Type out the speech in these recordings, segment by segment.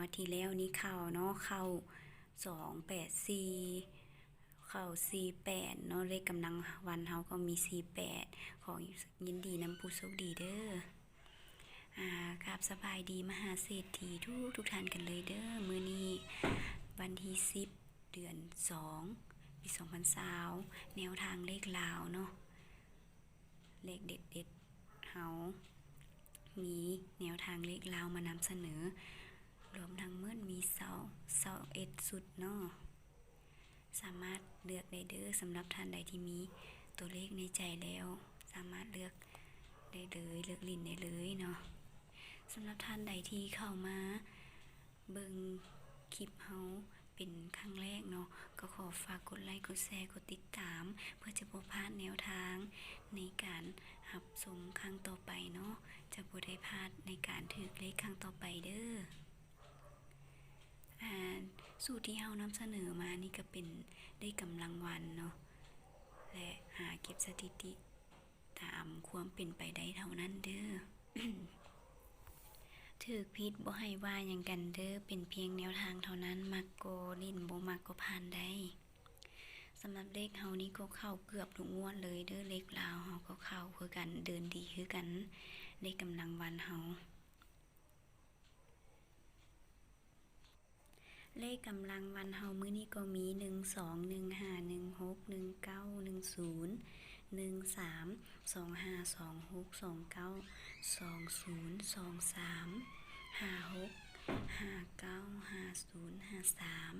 วดที่แล้วนี่เข้าเนาะเข้า284เข้า48เนาะเลขกำลังวันเฮาก็มี48ขอยินดีนำผู้โชคดีเด้อครับสบายดีมหาเศรษฐีทุกท่านกันเลยเด้อมื้อนี้วันที่10เดือน2ปี2020แนวทางเลขลาวเนาะเลขเด็ดๆเฮามีแนวทางเลขลาวมานำเสนอรวมทั้งหมดมี21สุดเนาะสามารถเลือกได้เด้อสำหรับท่านใดที่มีตัวเลขในใจแล้วสามารถเลือกได้เลยเลือกลิ้นได้เลยเนาะสำหรับท่านใดที่เข้ามาเบิ่งคลิปเฮาเป็นครั้งแรกเนาะก็ขอฝากกดไลค์กดแชร์กดติดตามเพื่อจะบ่พลาดแนวทางในการรับชมครั้งต่อไปเนาะจะบ่ได้พลาดในการถือเลขครั้งต่อไปเด้อสูตรที่เฮานำเสนอมานี่ก็เป็นได้กำลังวันเนาะและหาเก็บสถิติตามความเป็นไปได้เท่านั้นเด้อ ถือผิดบ่ให้ว่าหยังกันเด้อเป็นเพียงแนวทางเท่านั้นมักก็ลิ้นบ่มักก็ผ่านได้สำหรับเลขเฮานี่ก็เข้าเกือบทุกงวดเลยเด้อเลขลาวเฮาก็เข้าคือกันเดินดีคือกันได้กำลังวันเฮาเลขกำลังวันเฮามื้อนี้ก็มี1 2 1 5 1 6 1 9 1 0 1 3 2 5 2 6 2 9 2 0 2 3 5 6 5 9 5 0 5 3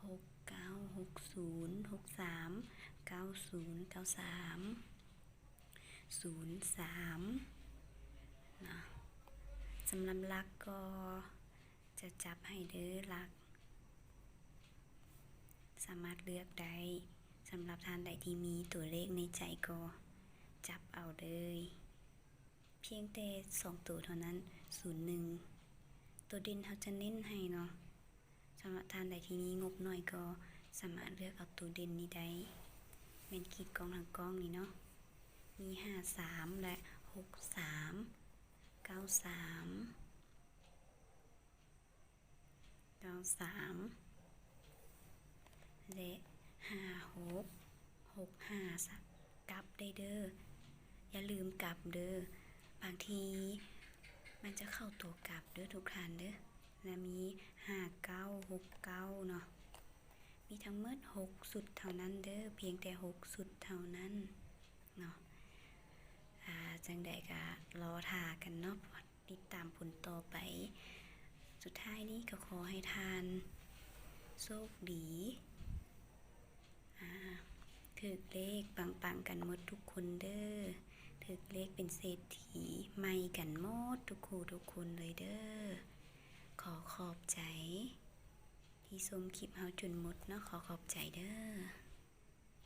6 9 6 0 6 3 9 0 9 3 0 3นะสำหรับลักก็จะจับให้เด้อลักสามารถเลือกได้สำหรับท่านใดที่มีตัวเลขในใจก็จับเอาเลยเพียงแต่2ตัวเท่านั้น01ตัวเด่นเขาจะเน้นให้เนาะสำหรับท่านใดที่มีงบหน่อยก็สามารถเลือกเอาตัวเด่นนี้ได้เป็นขีดกองทางกองนี่เนาะมี53และ63 93 93และ56 65กลับได้เด้ออย่าลืมกลับเด้อบางทีมันจะเข้าตัวกลับเด้อทุกท่านเด้อและมี5969เนาะมีทั้งหมด6สุดเท่านั้นเด้อเพียงแต่6สุดเท่านั้นเนาะจังใดก็รอท่ากันเนาะติดตามผลต่อไปสุดท้ายนี้ก็ขอให้ทานโชคดีถือเลขปังๆกันหมดทุกคนเด้อถือเลขเป็นเศรษฐีใหม่กันหมดทุกคนเลยเด้อขอขอบใจที่ชมคลิปเฮาจนหมดเนาะขอขอบใจเด้อ